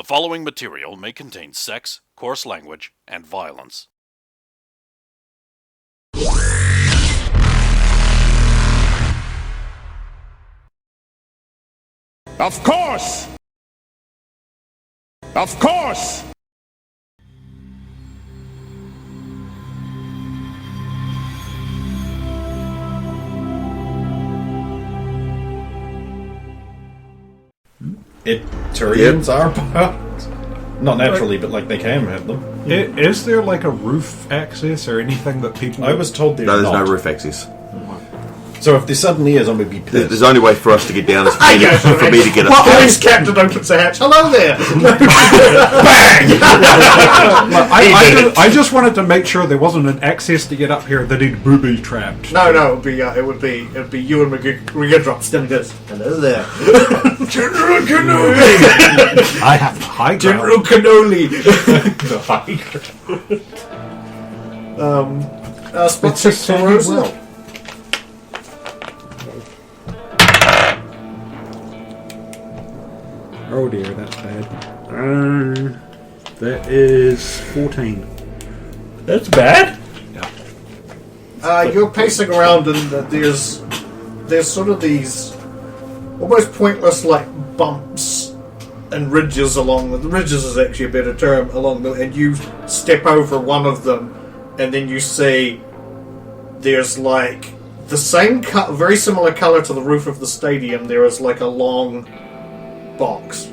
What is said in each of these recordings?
following material may contain sex, coarse language, and violence. Of course! Of course! Turians are part. Not naturally, but like they can have them. Is there like a roof access or anything that people... I was told there's No, there's not. no roof access. So if there suddenly is, I'm going to be pissed. There's only way for us to get down is for me to get up. Police captain opens the hatch. Hello there. I just wanted to make sure there wasn't an access to get up here that he'd booby trapped. No, it would be you and McGirdrop standing there. Hello there. General Cannoli. I have high ground. General Cannoli. The high ground. Spot It's check just for saying Rosa. well. Oh dear, that's bad. That is 14. That's bad. You're pacing around and there's sort of these almost pointless like bumps and ridges along the ridges is actually a better term along the, and you step over one of them and then you see there's like the same very similar color to the roof of the stadium. There is like a long box.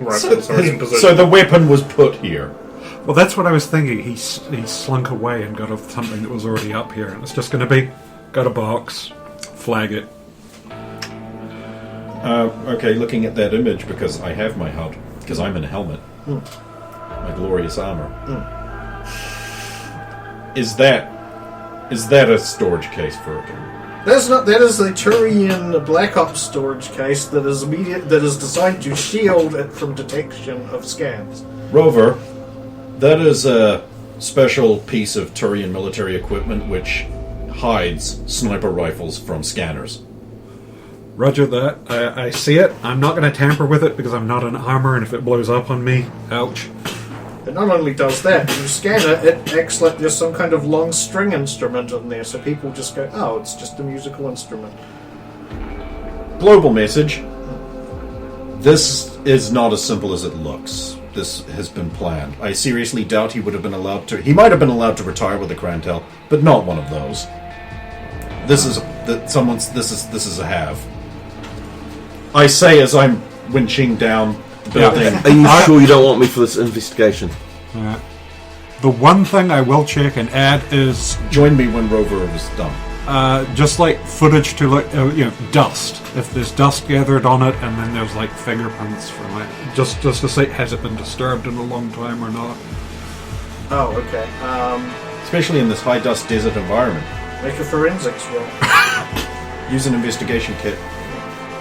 Right. So the weapon was put here. Well, that's what I was thinking. He slunk away and got off something that was already up here, and it's just going to be got a box, flag it. Okay, looking at that image, because I have my HUD, because I'm in a helmet. My glorious armor. Is that a storage case for it? That's not. That is a Turian Black Ops storage case that is designed to shield it from detection of scans. Rover, that is a special piece of Turian military equipment which hides sniper rifles from scanners. Roger that. I see it. I'm not going to tamper with it because I'm not in armor, and if it blows up on me, ouch. It not only does that, when you scan it, it acts like there's some kind of long string instrument in there, so people just go, oh, it's just a musical instrument. Global message. This is not as simple as it looks. This has been planned. I seriously doubt he would have been allowed to... He might have been allowed to retire with the Crantel, but not one of those. This is a have. I say as I'm winching down the building. Are you sure you don't want me for this investigation? The one thing I will check and add is Join me when Rover is done. just like footage to look, dust. If there's dust gathered on it, and then there's like fingerprints from it, just to see has it been disturbed in a long time or not. Oh, okay. Especially in this high dust desert environment. Make a forensics roll. Use an investigation kit.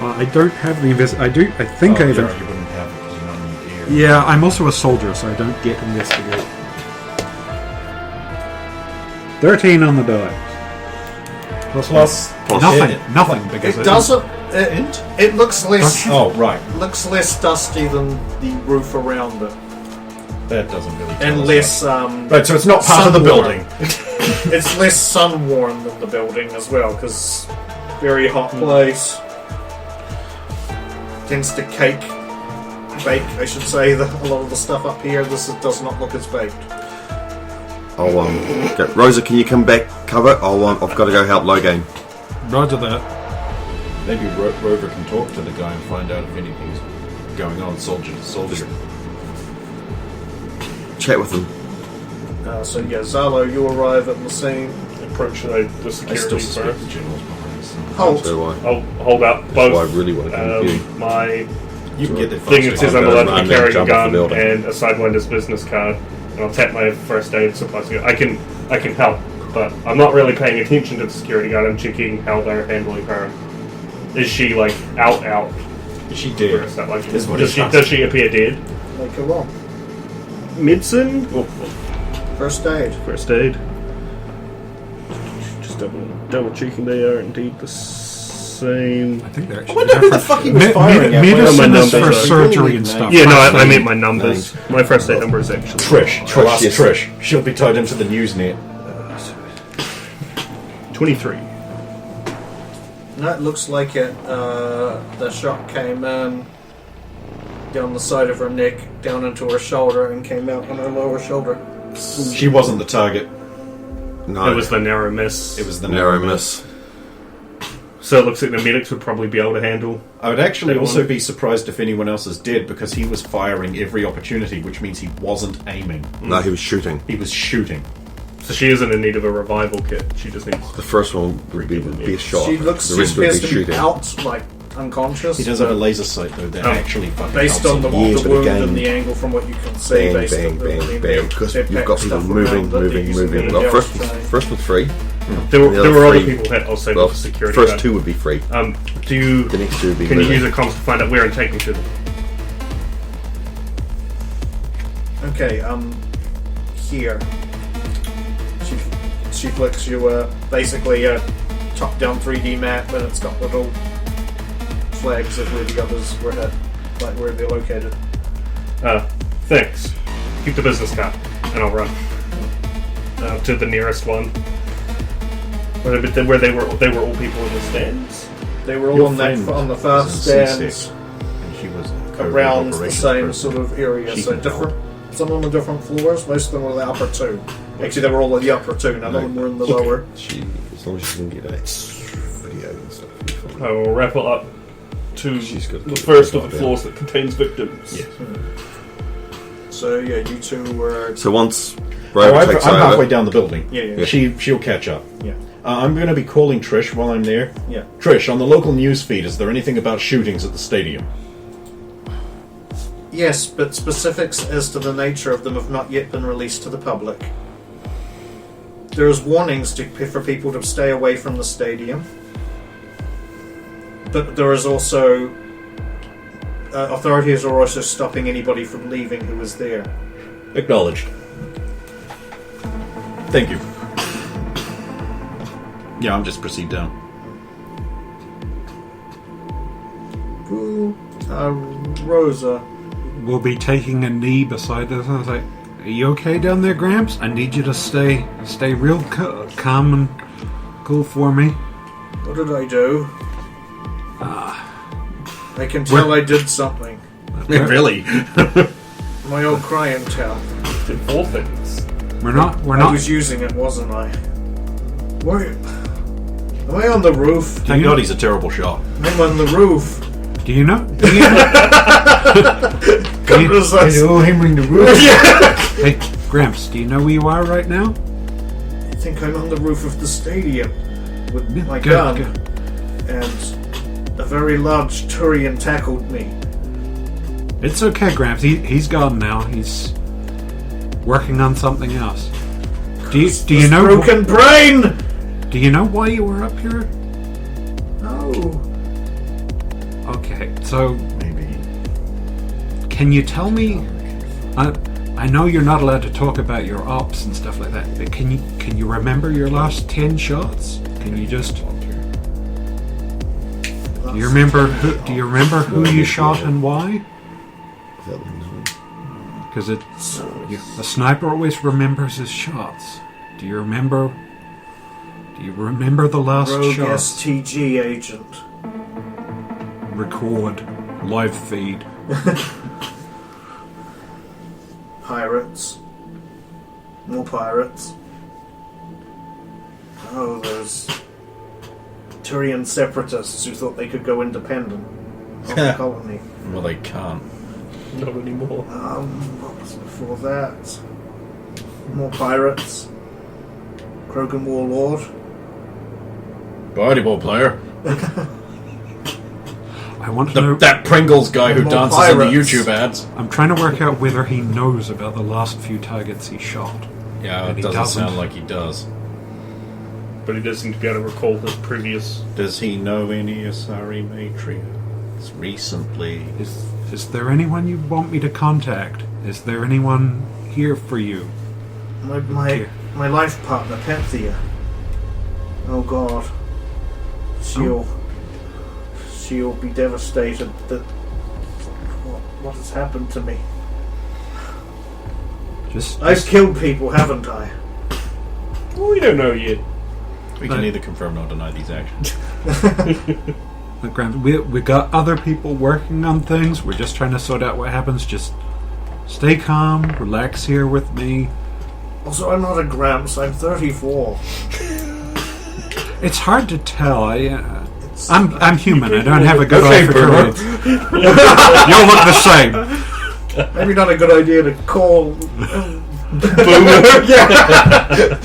I don't have the I think I You even. wouldn't have it because you're not in the air. Yeah, I'm also a soldier, so I don't get investigate. 13 on the die. Plus Nothing, because It doesn't. It looks less. Oh, right. Looks less dusty than the roof around it, That doesn't really tell and us less. that. Right, so it's not part of the sun-worn. building. It's less sun worn than the building as well, because very hot place. Tends to bake, I should say, a lot of the stuff up here. Does not look as baked. I'll go. Rosa, can you come back cover? I've got to go help Logan. Roger that. Maybe Rover can talk to the guy and find out if anything's going on. Soldier. Chat with him. So yeah, Zalo, you arrive at the scene. Approach the I security still suspect first. the general's behind us. Halt. So I. I'll hold up That's both. why I really want to come with you. My You can get there thing that faster. says I'm I'll go allowed to run be and carrying a jump off the gun building. and a Sidewinders business card, and I'll tap my first aid supplies. I can help, but I'm not really paying attention to the security guard. I'm checking how they're handling her. Is she like out? Is she Or dead? is that like Is what does it she sounds appear dead? Make a roll. Medicine? First aid. First aid. Just double checking they are indeed the same. I think they're actually wonder who the fuck he was firing at. Medicine My is for numbers are- surgery and stuff. Yeah, no, I meant my numbers. My first aid number is actually Trish. I'll ask yes. Trish. She'll be tied into the news net. 23. That looks like it. The shot came in down the side of her neck, down into her shoulder, and came out on her lower shoulder. She wasn't the target. No, It was the narrow miss. It was the narrow miss. So it looks like the medics would probably be able to handle. I would actually That also one. be surprised if anyone else is dead, because he was firing every opportunity, which means he wasn't aiming. No, he was shooting. He was shooting. So she isn't in need of a revival kit. She just needs. The first one would be a shot. She looks. The She rest would appears be to be shooting. out, like unconscious. He does have a laser sight, though, that Oh. actually fucking Based helps on the, him. Yeah, the but wound again, and the angle from what you can see, Bang, based bang, on the, bang, bang. Because they've you've packed got people stuff moving, around that moving, they're using moving. the Well, yellow first tray. was free. There The were other three- people hit. I'll say Well, the security first guard. two would be free. Do you? The next two would be Can you moving. use a comms to find out where and take me to them? Okay, here. She flicks you basically a top-down 3D map, and it's got little flags of where the others were hit, like where they're located. Thanks. Keep the business card, and I'll run to the nearest one. Where they were all people in the stands. They were all Your on friend the far was in stands C6, and she was a covert around the operations same person. sort of area. She So can different. Some of them are different floors. Most of them were the upper two. Actually, they were all in the upper two. None of them were in the lower. She, as long as she can get a video and stuff. it'll be fine. I will wrap it up to She's got to the keep first it of the down. floors that contains victims. Yeah. So yeah, you two were. So once Oh, Rover I'm takes halfway over, down the building. Yeah. She'll catch up. Yeah. I'm going to be calling Trish while I'm there. Yeah. Trish, on the local news feed, is there anything about shootings at the stadium? Yes, but specifics as to the nature of them have not yet been released to the public. There's warnings for people to stay away from the stadium, but there is also authorities are also stopping anybody from leaving who is there. Acknowledged. Thank you. Yeah, I'm just proceed down. Rosa. We'll be taking a knee beside us. I was like, "Are you okay down there, Gramps? I need you to stay real calm and cool for me." What did I do? I can tell I did something. Really? My old crying towel. Did four things. We're I not. was using it, wasn't I? Where? Am I on the roof? Thank God he's a terrible shot. I'm on the roof. Do you know? hammering the roof. Hey, Gramps, do you know where you are right now? I think I'm on the roof of the stadium with my Good, gun, good. and a very large Turian tackled me. It's okay, Gramps. He's gone now. He's working on something else. Do you know? Broken brain. Do you know why you were up here? No. Okay, so Maybe. can you tell me? I know you're not allowed to talk about your ops and stuff like that, but can you remember your last 10 shots? Can you just? Do you remember who you shot and why? Because a sniper always remembers his shots. Do you remember the last Rogue shot? STG agent. Record live feed. Pirates. More pirates. Oh, those Turian separatists who thought they could go independent of the colony. Well, they can't. Not anymore. What was before that? More pirates. Krogan Warlord. Volleyball player. I want to know. That Pringles guy who More dances pirates. in the YouTube ads. I'm trying to work out whether he knows about the last few targets he shot. Yeah, And it he doesn't doesn't. sound like he does. But he does seem to be able to recall his previous. Does he know any Asari matriarchs recently? Is there anyone you want me to contact? Is there anyone here for you? My life partner, Panthea. Oh God. She'll she'll be devastated that what has happened to me. I've killed people, haven't I? Well, we don't know yet. We can neither confirm nor deny these actions. Grant, we got other people working on things. We're just trying to sort out what happens. Just stay calm, relax here with me. Also, I'm not a Gramps. I'm 34. It's hard to tell. I'm human. I don't have a good eye for courage. You'll look the same. Maybe not a good idea to call. Boomer. Yeah.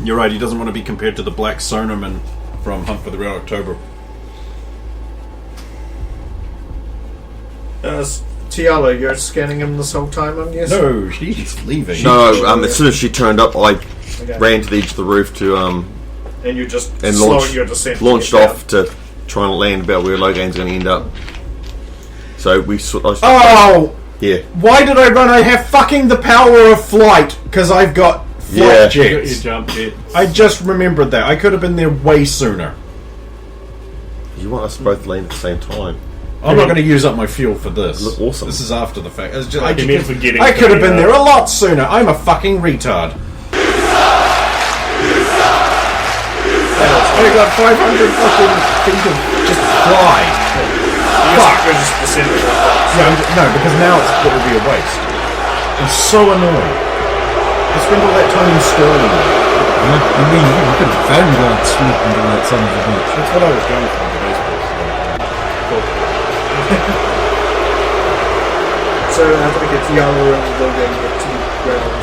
You're right, he doesn't want to be compared to the Black Sonerman from Hunt for the Red October. Tiala, you're scanning him this whole time, I'm guessing? No, she's leaving. No, as soon as she turned up, I ran to the edge of the roof to and you're just and slowing your descent. launched off to try and land about where Logan's going to end up. So we Oh! Yeah. Why did I run? I have fucking the power of flight, because I've got flight jets. You jump jet. I just remembered that. I could have been there way sooner. You want us both to land at the same time. I'm not going to use up my fuel for this. Look awesome. This is after the fact. I could have been there a lot sooner. I'm a fucking retard. I got 500 fucking feet of just fly. Fuck. No, because now it would be a waste. I'm so annoyed. I spent all that time installing it. I mean, you could have Vanguard swoop into that son of a bitch. That's what I was going for. So after we get Tiala and Logan get to the ground,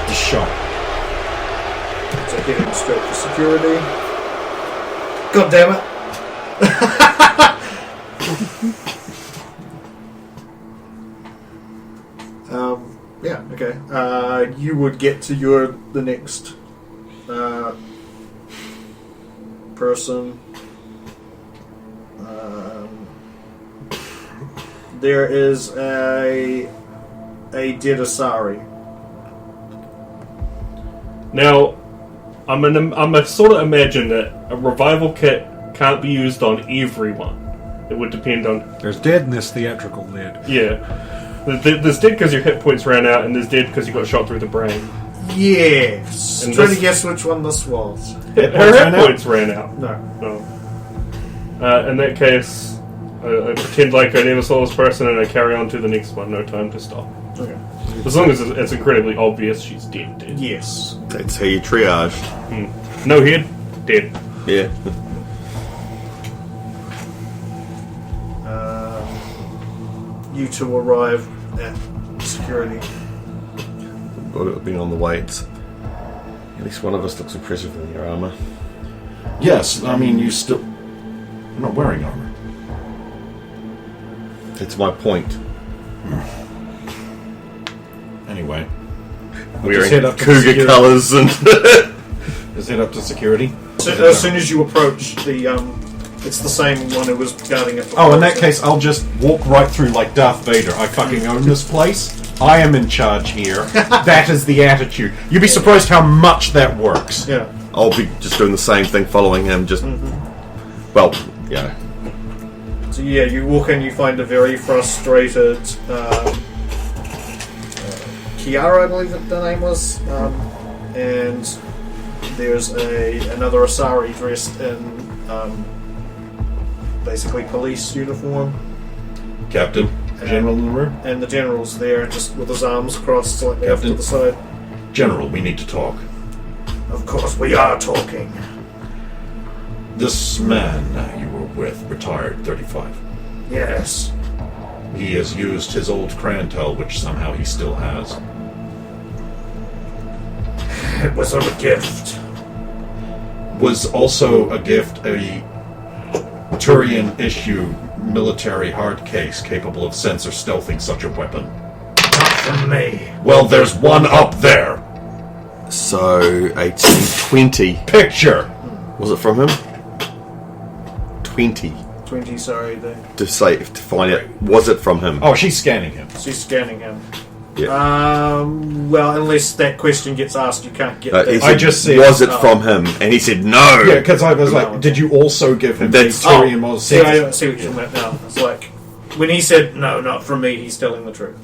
The shot. so getting straight to security. God damn it! Yeah, okay. You would get to the next person. There is a dead Asari. Now, I'm a sort of imagine that a revival kit can't be used on everyone. It would depend on. There's dead in this theatrical lead. Yeah. There's dead because your hit points ran out, and there's dead because you got shot through the brain. Yes. And Trying to guess which one this was. Her hit points ran out. No. In that case, I pretend like I never saw this person, and I carry on to the next one. No time to stop. Okay. As long as it's incredibly obvious she's dead. Yes. That's how you triage. No head, dead. Yeah. You two arrive at security. Would have been on the weights. At least one of us looks impressive in your armour. Yes, I mean, you still... You're not wearing armor. That's my point. Anyway. Wearing head up to cougar security. colours and... Just head up to security. So, as soon as you approach the it's the same one who was guarding it. Oh, in that case, I'll just walk right through like Darth Vader. I fucking own this place. I am in charge here. That is the attitude. You'd be surprised how much that works. Yeah. I'll be just doing the same thing, following him, just... Well, yeah. So yeah, you walk in, you find a very frustrated Kiara, I believe that the name was, and there's another Asari dressed in basically police uniform. Captain. General in the room. And the general's there, just with his arms crossed slightly off to Captain. the side. General, we need to talk. Of course, we are talking. This man you were with, retired 35. Yes. He has used his old Crantel, which somehow he still has. It was a gift. Was also a gift a Turian issue military hard case capable of sensor stealthing such a weapon. Not from me. Well, there's one up there. So, 1820. Picture. Was it from him? 20. 20, sorry. To find it. Was it from him? Oh, she's scanning him. She's scanning him. Well, unless that question gets asked, you can't get He that. said, I just said- was it from him? And he said no. Yeah, because I was like, did you also give him That's- a Tyrion was See, I see what you meant now. It's like, when he said, no, not from me, he's telling the truth.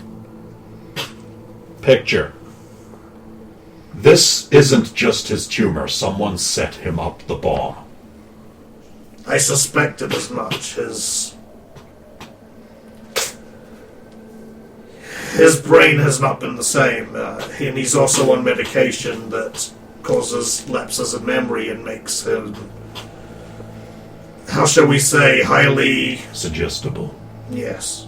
picture? This isn't just his tumor. Someone set him up the bomb. I suspected as much. His brain has not been the same, and he's also on medication that causes lapses in memory and makes him, how shall we say, highly... Suggestible. Yes.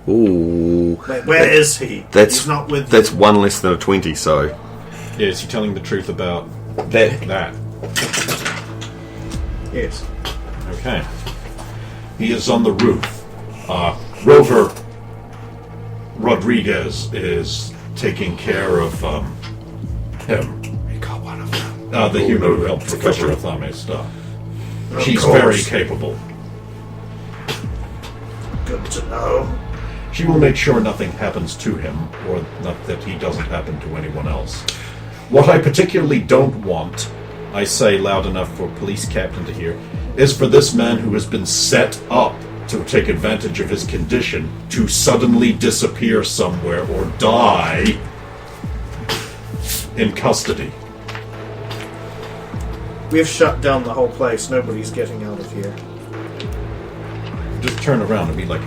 Ooh. Wait, where is he? That's He's not with That's you. one less than a 20, so... Yeah, is he telling the truth about That. Yes. Okay. He is on the roof. Rover Rodriguez is taking care of him. We got one of them. The human who helped Professor Athame's stuff. She's course. very capable. Good to know. She will make sure nothing happens to him, or not that he doesn't happen to anyone else. What I particularly don't want, I say loud enough for police captain to hear, is for this man who has been set up to take advantage of his condition to suddenly disappear somewhere or die in custody. We've shut down the whole place. Nobody's getting out of here. Just turn around and be like,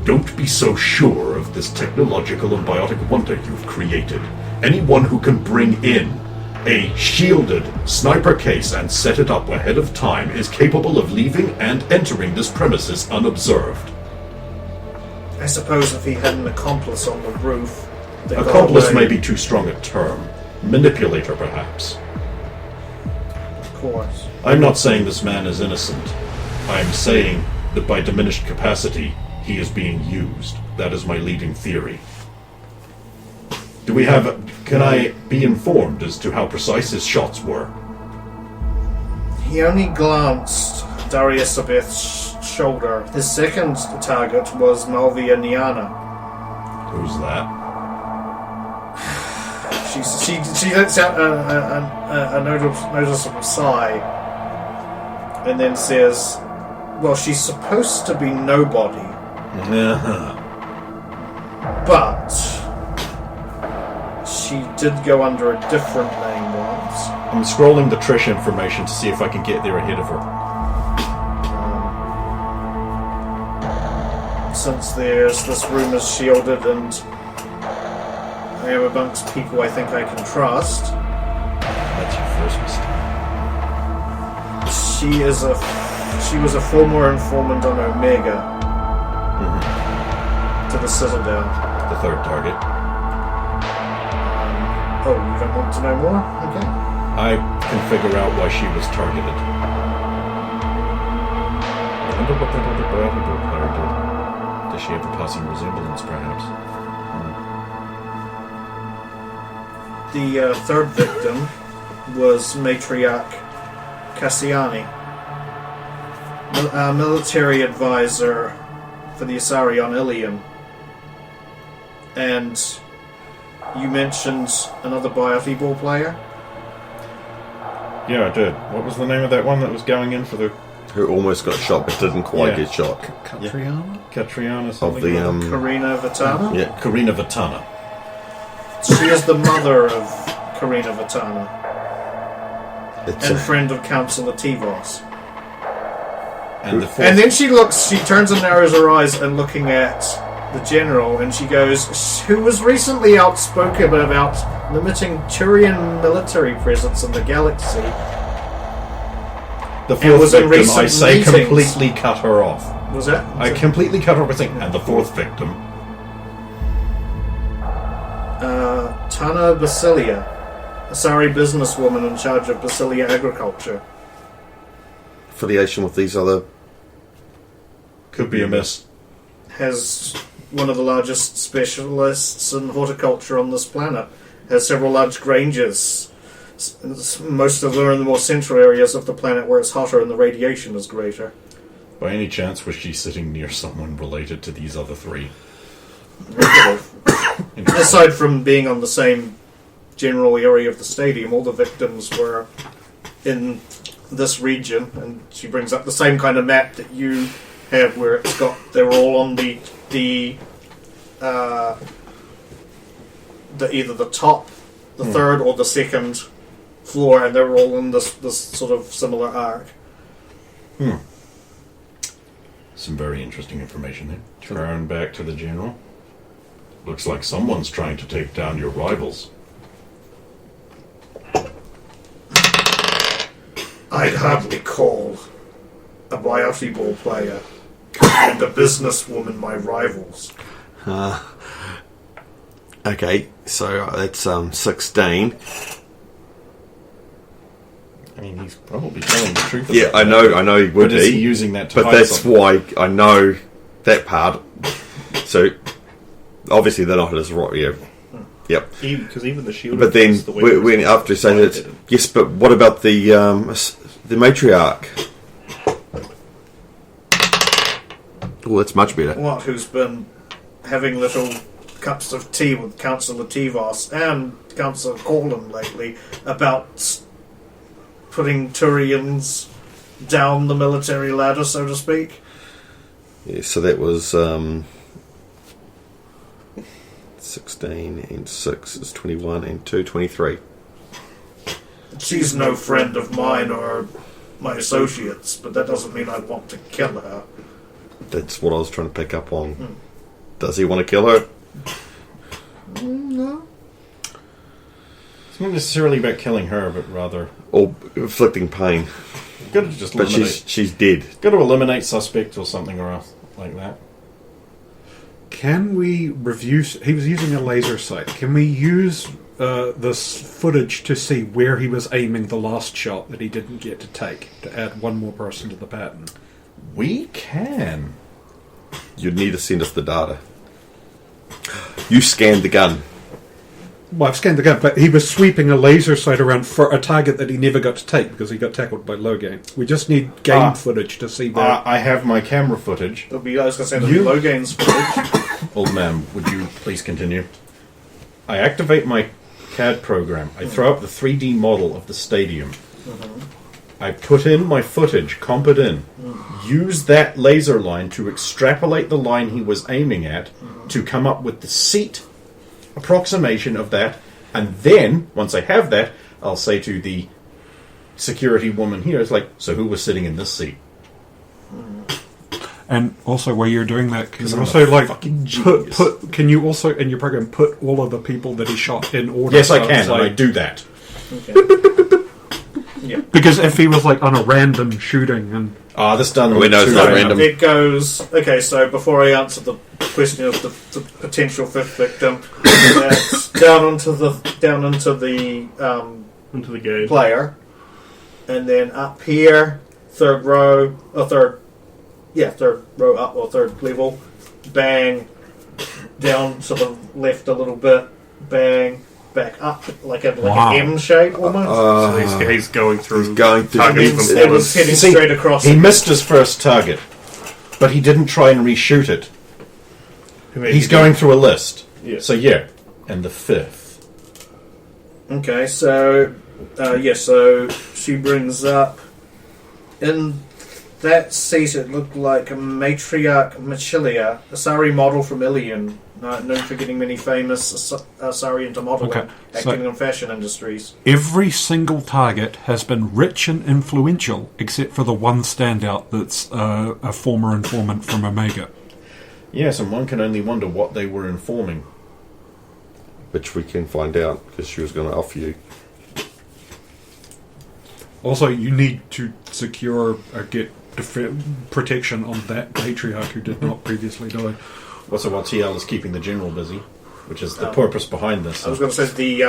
don't be so sure of this technological and biotic wonder you've created. Anyone who can bring in a shielded sniper case and set it up ahead of time is capable of leaving and entering this premises unobserved. I suppose if he had an accomplice on the roof... that got Accomplice away- may be too strong a term. Manipulator, perhaps. Of course. I'm not saying this man is innocent. I'm saying that by diminished capacity, he is being used. That is my leading theory. Do we have... Can I be informed as to how precise his shots were? He only glanced Darius Abeth's shoulder. His second target was Malvia Niana. Who's that? She lets out a noticeable sigh and then says, well, she's supposed to be nobody, but she did go under a different name once. I'm scrolling the Trish information to see if I can get there ahead of her. Since there's this room is shielded and I am amongst people I think I can trust, That's your first mistake. she was a former informant on Omega to the Citadel. The third target. Oh, you don't want to know more? Okay. I can figure out why she was targeted. I wonder what that other Bradley player did. Does she have a passing resemblance, perhaps? The third victim was Matriarch Cassiani, a military advisor for the Asari on Ilium. And you mentioned another Biophy ball player? Yeah, I did. What was the name of that one that was going in for the Who almost got shot but didn't quite Yeah. get shot. Catriona? Catriona Of something? the, Karina Vitana? Yeah. Karina Vitana. She is the mother of Karina Vitana It's and a, friend of Councillor Tivos. And the fourth... And then she turns and narrows her eyes and looking at the general, and she goes, who was recently outspoken about limiting Turian military presence in the galaxy. the and fourth was in victim, recent I say meetings. completely cut her off. Was that? I completely cut her off saying, and the fourth victim. Tana Basilia, Asari businesswoman in charge of Basilia agriculture. affiliation with these other... Could be a miss. Has one of the largest specialists in horticulture on this planet. Has several large granges. Most of them are in the more central areas of the planet where it's hotter and the radiation is greater. By any chance, was she sitting near someone related to these other three? Aside from being on the same general area of the stadium, all the victims were in this region, and she brings up the same kind of map that you have, where it's got they're all on the either the top, the third, or the second floor, and they're all in this sort of similar arc. Some very interesting information there. Turn back to the general. Looks like someone's trying to take down your rivals. I'd hardly call a biopsy ball player and a businesswoman my rivals. Okay, so that's 16. I mean, he's probably telling the truth. Yeah, I know he would But is be. he using that to But hide that's something? why I know that part. So obviously they're not his right. Yeah. Yep. Because even the shield. But then the way when after saying that, yes. But what about the matriarch? Oh, that's much better. What? Who's been having little cups of tea with Councillor Tivos and Councillor Corlin lately about putting Turians down the military ladder, so to speak? Yeah, so that was 16 and 6 is 21 and 2, 23. She's no friend of mine or my associates, but that doesn't mean I want to kill her. That's what I was trying to pick up on. Does he want to kill her? No. It's not necessarily about killing her, but rather Or inflicting pain? you've got to just But eliminate. she's dead. Got to eliminate suspect or something or else like that. Can we review... He was using a laser sight. Can we use this footage to see where he was aiming the last shot that he didn't get to take, to add one more person to the pattern? We can. You'd need to send us the data. You scanned the gun. Well, I've scanned the gun, but he was sweeping a laser sight around for a target that he never got to take because he got tackled by Logain. We just need game footage to see where... I have my camera footage. I was going to say, there'll be low gains footage. Old man, would you please continue? I activate my CAD program. I throw up the 3D model of the stadium. I put in my footage, comp it in. Use that laser line to extrapolate the line he was aiming at to come up with the seat approximation of that. And then, once I have that, I'll say to the security woman here, it's like, so who was sitting in this seat? And also, while you're doing that, can 'Cause you I'm also a like fucking genius. can you also in your program put all of the people that he shot in order? Yes, I So can, it's and I like- do that. Okay. Yeah. Because if he was like on a random shooting and This done. We know it's too not random. random. It goes... Okay, so before I answer the question of the potential fifth victim, that's down into the into the gate. player, and then up here, third row up or third level, bang, down to the left a little bit, bang, back up like Wow. an M shape almost. So he's going through. He's going through- targets and from then it was heading See, straight across. He missed his first target, but he didn't try and reshoot it. He's going through a list. Yeah. So yeah, and the fifth. Okay, so so she brings up in that seat. It looked like a matriarch Machilia, a Asari model from Ilion, known for getting many famous Asari into modeling, Okay, so- acting in fashion industries. every single target has been rich and influential, except for the one standout that's a former informant from Omega. Yes, and one can only wonder what they were informing. Which we can find out because she was going to offer you. Also, you need to secure or get protection on that patriarch who did not previously die. Also, while TL is keeping the general busy, which is the purpose behind this. I was going to say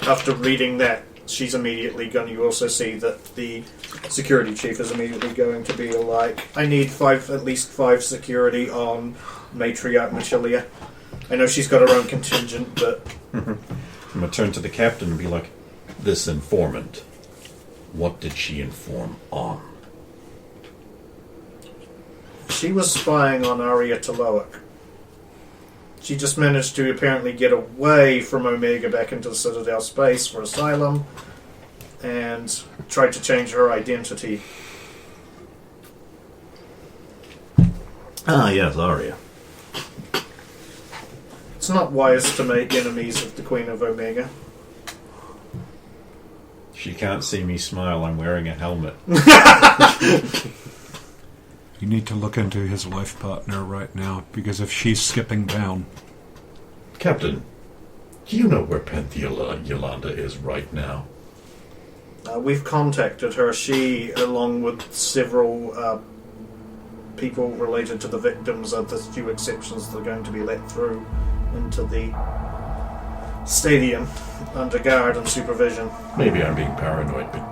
after reading that, she's immediately going to also see that the security chief is immediately going to be like, I need at least five security on Matriarch Machilia. I know she's got her own contingent, but I'm going to turn to the captain and be like, this informant, what did she inform on? She was spying on Arya Taloic. She just managed to apparently get away from Omega back into the Citadel space for asylum and tried to change her identity. Ah, yes, Arya. It's not wise to make enemies of the Queen of Omega. She can't see me smile. I'm wearing a helmet. You need to look into his life partner right now, because if she's skipping down... Captain, do you know where Panthea Yolanda is right now? We've contacted her. She, along with several people related to the victims, are the few exceptions that are going to be let through into the stadium under guard and supervision. Maybe I'm being paranoid, but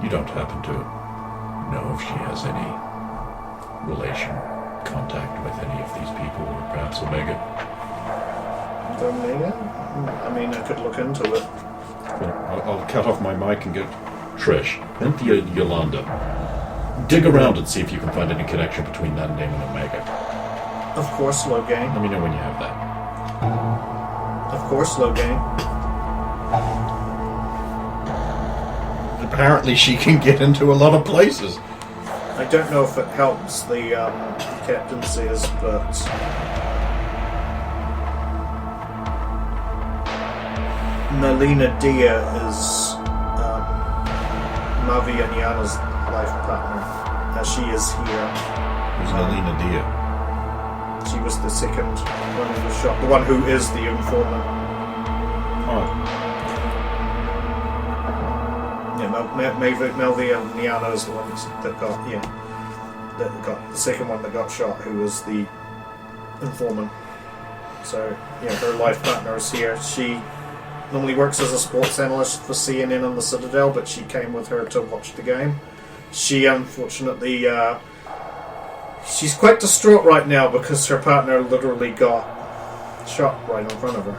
you don't happen to know if she has any relation, contact with any of these people, or perhaps Omega? Omega? I mean, I could look into it. I'll cut off my mic and get Trish. Panthea Yolanda. Dig around and see if you can find any connection between that name and Omega. Of course, Logain. Let me know when you have that. Of course, Logain. Apparently she can get into a lot of places. I don't know if it helps the captain says, but Melina Dia is Mavi and Yana's life partner. She is here. Who's Melina Dia? She was the second one who was shot. The one who is the informant. Oh. Yeah, Melvi and Niana is the ones that got, the second one that got shot, who was the informant. So, yeah, her life partner is here. She normally works as a sports analyst for CNN on the Citadel, but she came with her to watch the game. She, unfortunately, she's quite distraught right now because her partner literally got shot right in front of her.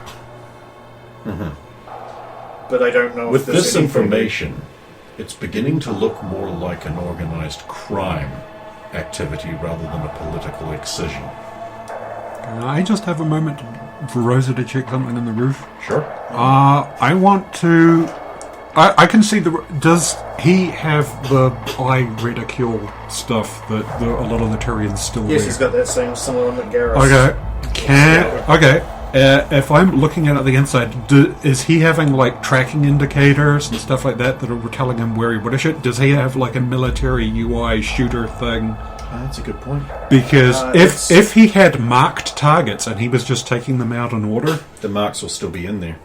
Mm-hmm. But I don't know With if there's this anything... information, it's beginning to look more like an organized crime activity rather than a political excision. Can I just have a moment for Rosa to check something on the roof? Sure. I want to... I can see the... Does he have the eye reticule stuff that a lot of the Turians still wear? Yes, he's got that same similar one that Garrus. Okay. If I'm looking at it the inside, is he having like tracking indicators and stuff like that are telling him where he would have shot? Does he have like a military UI shooter thing? That's a good point. Because if he had marked targets and he was just taking them out in order, the marks will still be in there.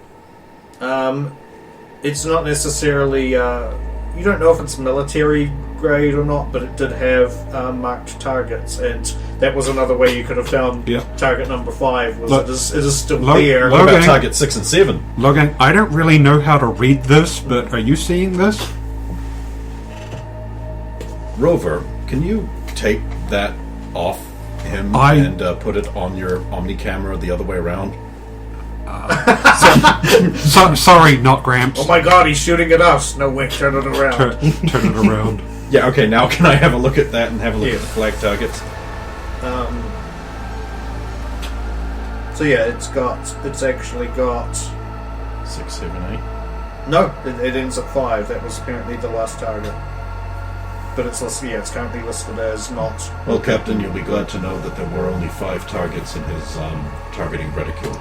It's not necessarily... you don't know if it's military grade or not, but it did have marked targets, and that was another way you could have found target number 5. It is still there. What about target 6 and 7? Logan, I don't really know how to read this, but are you seeing this? Rover, can you tape that off him and put it on your Omni camera the other way around? Sorry, not Gramps. Oh my god, he's shooting at us. No way, turn it around. Turn it around. Yeah, okay, now can I have a look at that and have a look at the flag targets? So yeah, it's actually got 6, 7, 8. No, it ends at 5. That was apparently the last target. But it's listed, it's currently listed as not. Well, Captain, you'll be glad to know that there were only 5 targets in his targeting reticule.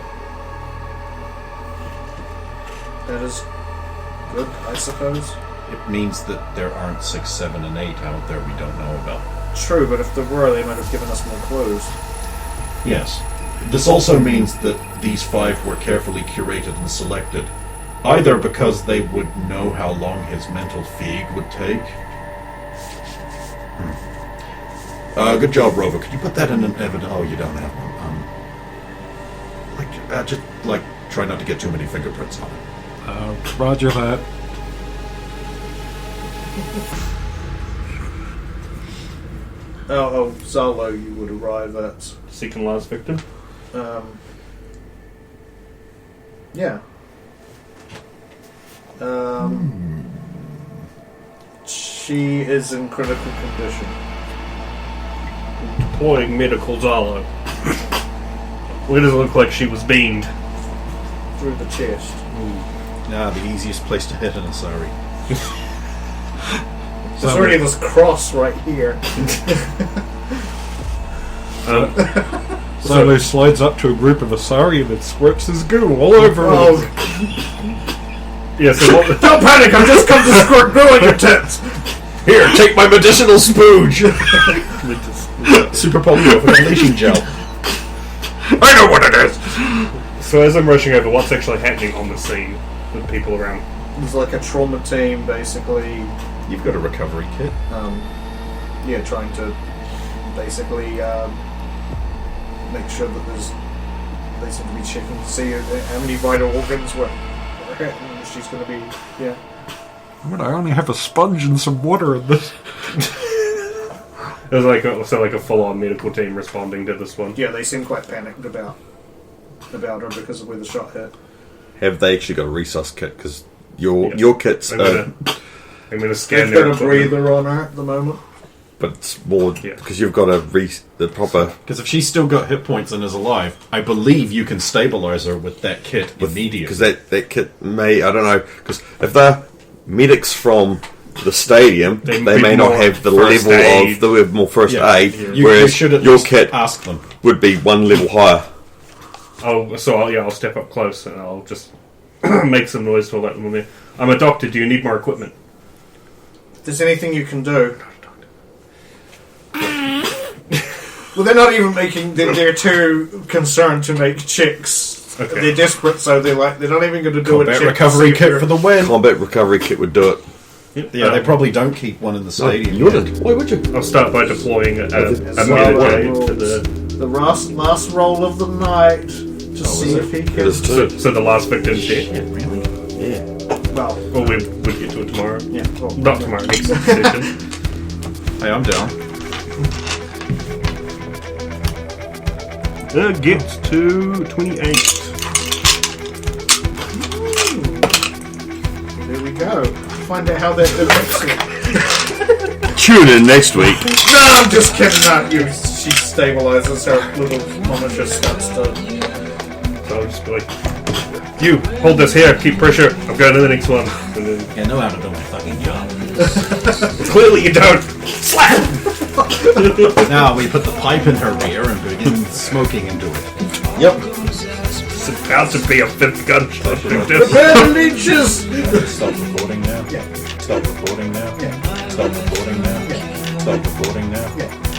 That is good, I suppose. It means that there aren't 6, 7, and 8 out there we don't know about. True, but if there were, they might have given us more clues. Yes. This also means that these 5 were carefully curated and selected, either because they would know how long his mental fatigue would take. Good job, Rover. Could you put that in an evidence? Oh, you don't have one. Just try not to get too many fingerprints on it. Roger that. Zalo, you would arrive at. Second last victim? Yeah. She is in critical condition. deploying medical Zalo. Where does it look like she was beamed? Through the chest. The easiest place to hit an Asari. There's already this cross right here. Solo slides up to a group of Asari and then squirts his goo all over Oh, them. Yeah, so what, don't panic! I've just come to squirt glue on your tits. Here, take my medicinal spooge. Super polyurethane gel. I know what it is. so as I'm rushing over, what's actually happening on the scene with people around? There's like a trauma team, basically. You've got a recovery kit. Trying to basically make sure that they seem to be checking to see how many vital organs were hit, and she's going to be, But I only have a sponge and some water in this. There's like a full-on medical team responding to this one. Yeah, they seem quite panicked about her because of where the shot hit. Have they actually got a resus kit? Because your kits I'm gonna scan They've their got a equipment. breather on her at the moment. but it's more Yeah. because you've got the proper. Because if she's still got hit points and is alive, I believe you can stabilize her with that kit immediately. Because that kit may, I don't know, because if they're medics from the stadium, They they need may not more have the first level aid. of the more first aid, You whereas should at your least kit ask them. would be one level higher. I'll step up close and I'll just make some noise to let them in. I'm a doctor. Do you need more equipment? If there's anything you can do. Well, they're not even making. They're too concerned to make checks. Okay. They're desperate, so they're not even going to do a Combat check. recovery kit for the win. Combat recovery kit would do it. Yeah, they probably don't keep one in the stadium. You wouldn't. Why would you? I'll start by deploying a So, medic to the. the last roll of the night to see if he It can. is too. So the last victim's dead. Really? Yeah. Well, Well, we'll get to it tomorrow. yeah. Well, Not tomorrow. Next session. Hey, I'm down. Gets to 28. There we go. Find out how that affects it. Tune in next week. No, I'm just kidding. Not you. She stabilizes her little monitor starts to. So I'll just be like, you hold this here. Keep pressure. I'm going to the next one. And then I know how to do my fucking job. clearly you don't. Slap. Now we put the pipe in her rear and begin smoking into it. Yep. It's about to be a fifth gunshot victim. Prepare leeches. Stop recording now. Yeah. Stop recording now. Yeah. Stop recording now. Yeah. Stop recording now. Yeah.